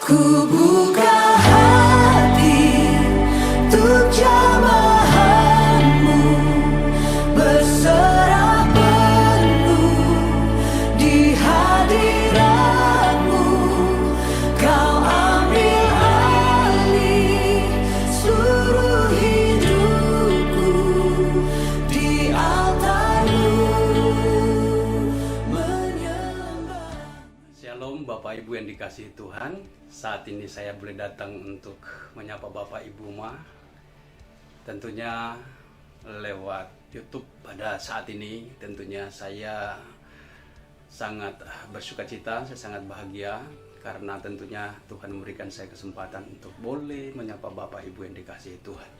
Ku buka hati untuk jamahanmu, berserah penuh di hadiratmu. Kau ambil alih seluruh hidupku di altarmu menyembah. Shalom Bapak Ibu yang dikasihi Tuhan. Saat ini saya boleh datang untuk menyapa Bapak Ibu Ma, tentunya lewat YouTube. Pada saat ini tentunya saya sangat bersukacita, saya sangat bahagia karena tentunya Tuhan memberikan saya kesempatan untuk boleh menyapa Bapak Ibu yang dikasihi Tuhan.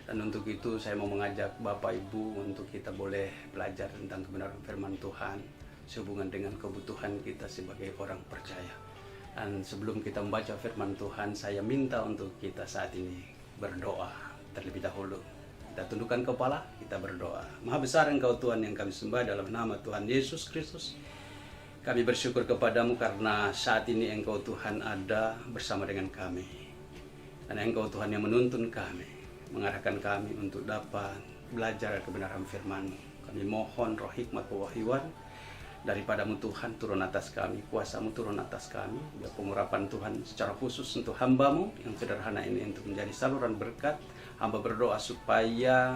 Dan untuk itu saya mau mengajak Bapak Ibu untuk kita boleh belajar tentang kebenaran firman Tuhan sehubungan dengan kebutuhan kita sebagai orang percaya. Dan sebelum kita membaca firman Tuhan, saya minta untuk kita saat ini berdoa terlebih dahulu. Kita tundukkan kepala, kita berdoa. Maha besar Engkau Tuhan yang kami sembah dalam nama Tuhan Yesus Kristus. Kami bersyukur kepadamu karena saat ini Engkau Tuhan ada bersama dengan kami. Dan Engkau Tuhan yang menuntun kami, mengarahkan kami untuk dapat belajar kebenaran firman-Mu. Kami mohon roh hikmat pewahyuan daripadamu Tuhan turun atas kami, kuasamu turun atas kami, biar pengurapan Tuhan secara khusus untuk hambamu yang sederhana ini untuk menjadi saluran berkat. Hamba berdoa supaya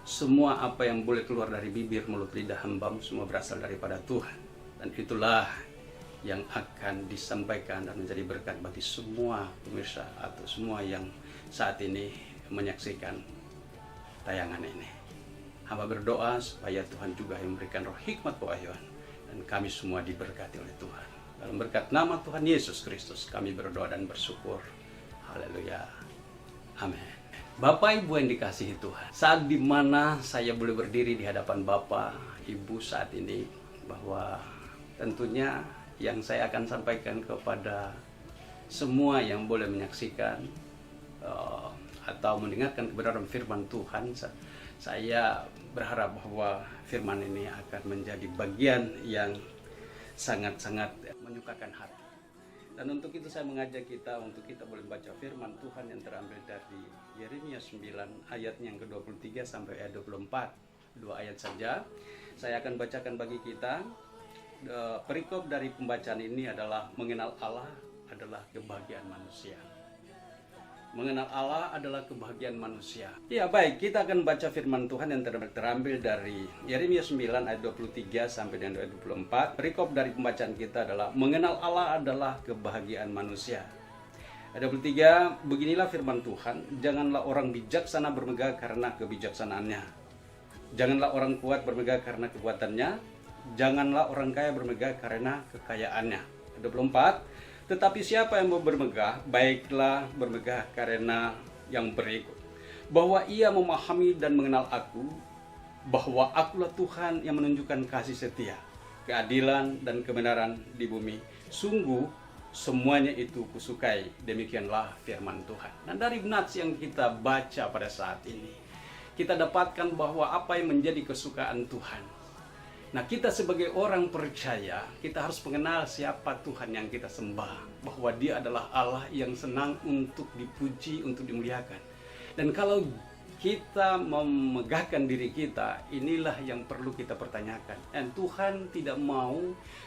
semua apa yang boleh keluar dari bibir mulut lidah hambamu semua berasal daripada Tuhan, dan itulah yang akan disampaikan dan menjadi berkat bagi semua pemirsa atau semua yang saat ini menyaksikan tayangan ini. Hamba berdoa supaya Tuhan juga yang memberikan roh hikmat pewahyuan dan kami semua diberkati oleh Tuhan. Dalam berkat nama Tuhan Yesus Kristus kami berdoa dan bersyukur. Haleluya. Amin. Bapak Ibu yang dikasihi Tuhan, saat dimana saya boleh berdiri di hadapan Bapak Ibu saat ini, bahwa tentunya yang saya akan sampaikan kepada semua yang boleh menyaksikan atau mendengarkan kebenaran firman Tuhan, saya berharap bahwa firman ini akan menjadi bagian yang sangat-sangat menyukakan hati. Dan untuk itu saya mengajak kita untuk kita boleh baca firman Tuhan yang terambil dari Yeremia 9 ayat yang ke-23 sampai ayat 24. 2 ayat saja. Saya akan bacakan bagi kita. Perikop dari pembacaan ini adalah mengenal Allah adalah kebahagiaan manusia. Mengenal Allah adalah kebahagiaan manusia. Ya baik, kita akan baca firman Tuhan yang terambil dari Yeremia 9 ayat 23 sampai dengan ayat 24. Perikop dari pembacaan kita adalah mengenal Allah adalah kebahagiaan manusia. Ayat 23, beginilah firman Tuhan, janganlah orang bijaksana bermegah karena kebijaksanaannya. Janganlah orang kuat bermegah karena kekuatannya. Janganlah orang kaya bermegah karena kekayaannya. Ayat 24, tetapi siapa yang mau bermegah, baiklah bermegah karena yang berikut. Bahwa ia memahami dan mengenal aku, bahwa akulah Tuhan yang menunjukkan kasih setia, keadilan dan kebenaran di bumi. Sungguh semuanya itu kusukai. Demikianlah firman Tuhan. Dan dari nats yang kita baca pada saat ini, kita dapatkan bahwa apa yang menjadi kesukaan Tuhan. Nah, kita sebagai orang percaya, kita harus mengenal siapa Tuhan yang kita sembah. Bahwa Dia adalah Allah yang senang untuk dipuji, untuk dimuliakan. Dan kalau kita memegahkan diri kita, inilah yang perlu kita pertanyakan. Dan Tuhan tidak mau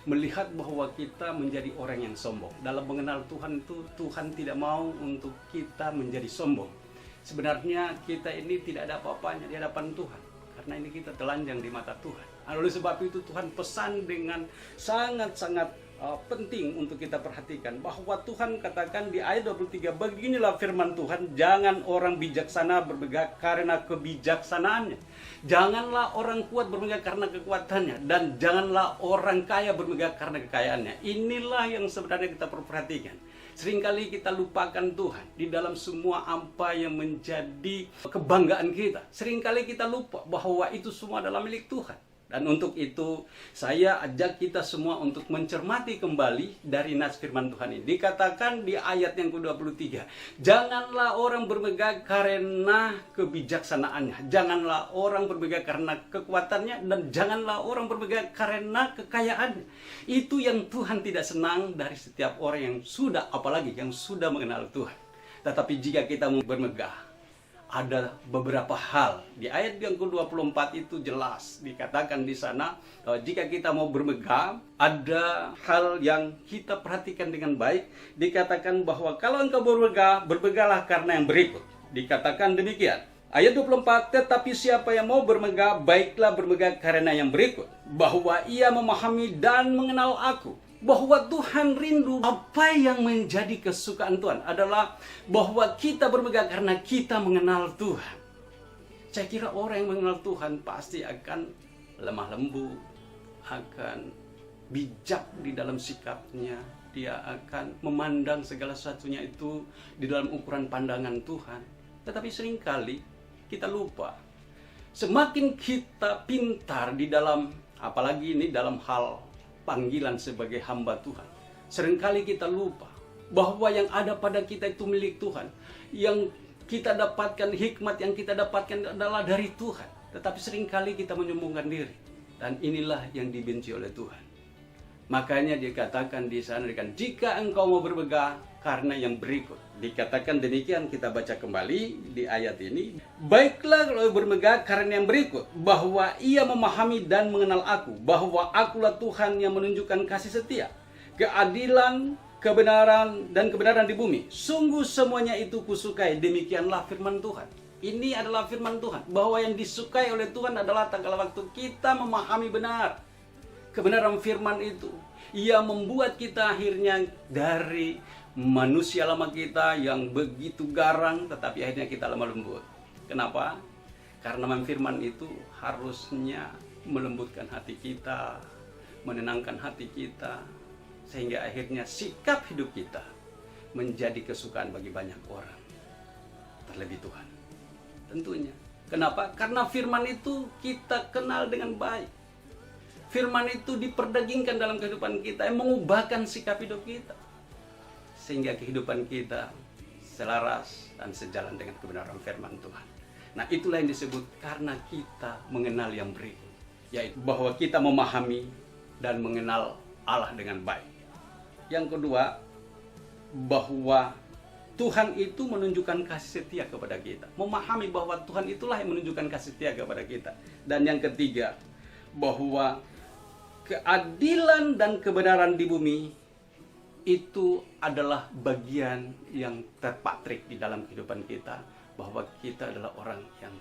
melihat bahwa kita menjadi orang yang sombong. Dalam mengenal Tuhan itu, Tuhan tidak mau untuk kita menjadi sombong. Sebenarnya kita ini tidak ada apa-apanya di hadapan Tuhan. Karena ini kita telanjang di mata Tuhan. Oleh sebab itu Tuhan pesan dengan sangat-sangat penting untuk kita perhatikan. Bahwa Tuhan katakan di ayat 23, beginilah firman Tuhan, jangan orang bijaksana bermegah karena kebijaksanaannya. Janganlah orang kuat bermegah karena kekuatannya. Dan janganlah orang kaya bermegah karena kekayaannya. Inilah yang sebenarnya kita perlu perhatikan. Seringkali kita lupakan Tuhan di dalam semua apa yang menjadi kebanggaan kita. Seringkali kita lupa bahwa itu semua adalah milik Tuhan. Dan untuk itu saya ajak kita semua untuk mencermati kembali dari nas firman Tuhan ini. Dikatakan di ayat yang ke-23, janganlah orang bermegah karena kebijaksanaannya, janganlah orang bermegah karena kekuatannya, dan janganlah orang bermegah karena kekayaannya. Itu yang Tuhan tidak senang dari setiap orang yang sudah, apalagi yang sudah mengenal Tuhan. Tetapi jika kita mau bermegah, ada beberapa hal. Di ayat yang ke-24 itu jelas dikatakan di sana, jika kita mau bermegah, ada hal yang kita perhatikan dengan baik. Dikatakan bahwa kalau engkau bermegah, bermegahlah karena yang berikut. Dikatakan demikian. Ayat 24, tetapi siapa yang mau bermegah, baiklah bermegah karena yang berikut, bahwa ia memahami dan mengenal aku. Bahwa Tuhan rindu, apa yang menjadi kesukaan Tuhan adalah bahwa kita bermegah karena kita mengenal Tuhan. Saya kira orang yang mengenal Tuhan pasti akan lemah lembut, akan bijak di dalam sikapnya. Dia akan memandang segala sesuatunya itu di dalam ukuran pandangan Tuhan. Tetapi seringkali kita lupa. Semakin kita pintar di dalam, apalagi ini dalam hal panggilan sebagai hamba Tuhan, seringkali kita lupa bahwa yang ada pada kita itu milik Tuhan. Yang kita dapatkan, hikmat yang kita dapatkan adalah dari Tuhan. Tetapi seringkali kita menyombongkan diri, dan inilah yang dibenci oleh Tuhan. Makanya dikatakan di sana, jika engkau mau bermegah karena yang berikut. Dikatakan demikian, kita baca kembali di ayat ini. Baiklah kalau bermegah karena yang berikut, bahwa ia memahami dan mengenal aku, bahwa akulah Tuhan yang menunjukkan kasih setia, keadilan, kebenaran, dan kebenaran di bumi. Sungguh semuanya itu kusukai. Demikianlah firman Tuhan. Ini adalah firman Tuhan, bahwa yang disukai oleh Tuhan adalah tatkala waktu kita memahami benar kebenaran firman itu. Ia membuat kita akhirnya dari manusia lama kita yang begitu garang, tetapi akhirnya kita lemah lembut. Kenapa? Karena firman itu harusnya melembutkan hati kita, menenangkan hati kita, sehingga akhirnya sikap hidup kita menjadi kesukaan bagi banyak orang, terlebih Tuhan. Tentunya. Kenapa? Karena firman itu kita kenal dengan baik. Firman itu diperdagingkan dalam kehidupan kita, yang mengubahkan sikap hidup kita, sehingga kehidupan kita selaras dan sejalan dengan kebenaran firman Tuhan. Nah, itulah yang disebut karena kita mengenal yang berikut, yaitu bahwa kita memahami dan mengenal Allah dengan baik. Yang kedua, bahwa Tuhan itu menunjukkan kasih setia kepada kita. Memahami bahwa Tuhan itulah yang menunjukkan kasih setia kepada kita. Dan yang ketiga, bahwa keadilan dan kebenaran di bumi itu adalah bagian yang terpatrik di dalam kehidupan kita, bahwa kita adalah orang yang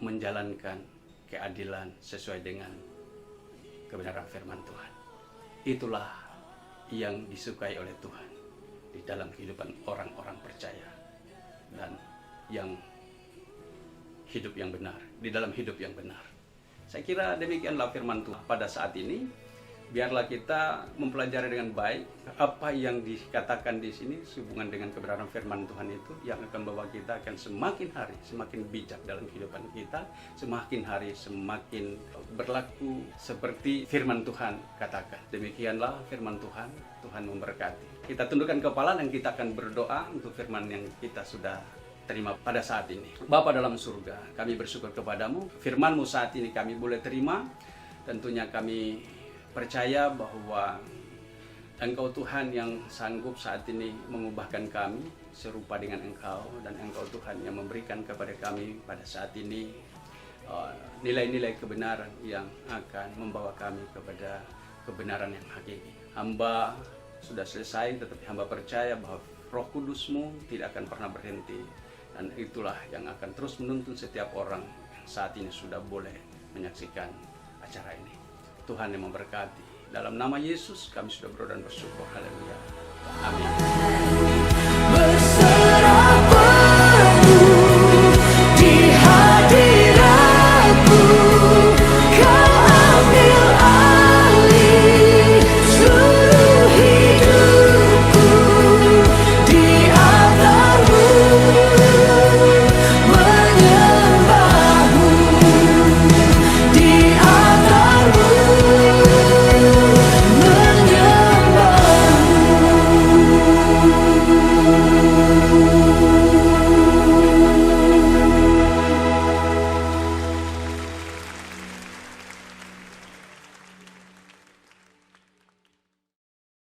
menjalankan keadilan sesuai dengan kebenaran firman Tuhan. Itulah yang disukai oleh Tuhan di dalam kehidupan orang-orang percaya dan yang hidup yang benar, di dalam hidup yang benar. Saya kira demikianlah firman Tuhan pada saat ini. Biarlah kita mempelajari dengan baik apa yang dikatakan di sini sehubungan dengan kebenaran firman Tuhan itu, yang akan membawa kita akan semakin hari semakin bijak dalam kehidupan kita, semakin hari semakin berlaku seperti firman Tuhan katakan. Demikianlah firman Tuhan. Tuhan memberkati. Kita tundukkan kepala dan kita akan berdoa untuk firman yang kita sudah terima pada saat ini. Bapa dalam surga, kami bersyukur kepadamu. Firman-Mu saat ini kami boleh terima. Tentunya kami percaya bahwa Engkau Tuhan yang sanggup saat ini mengubahkan kami serupa dengan Engkau, dan Engkau Tuhan yang memberikan kepada kami pada saat ini nilai-nilai kebenaran yang akan membawa kami kepada kebenaran yang hakiki. Hamba sudah selesai, tetapi hamba percaya bahwa Roh Kudus-Mu tidak akan pernah berhenti, dan itulah yang akan terus menuntun setiap orang yang saat ini sudah boleh menyaksikan acara ini. Tuhan yang memberkati. Dalam nama Yesus kami sudah berdoa dan bersyukur. Haleluya. Amin.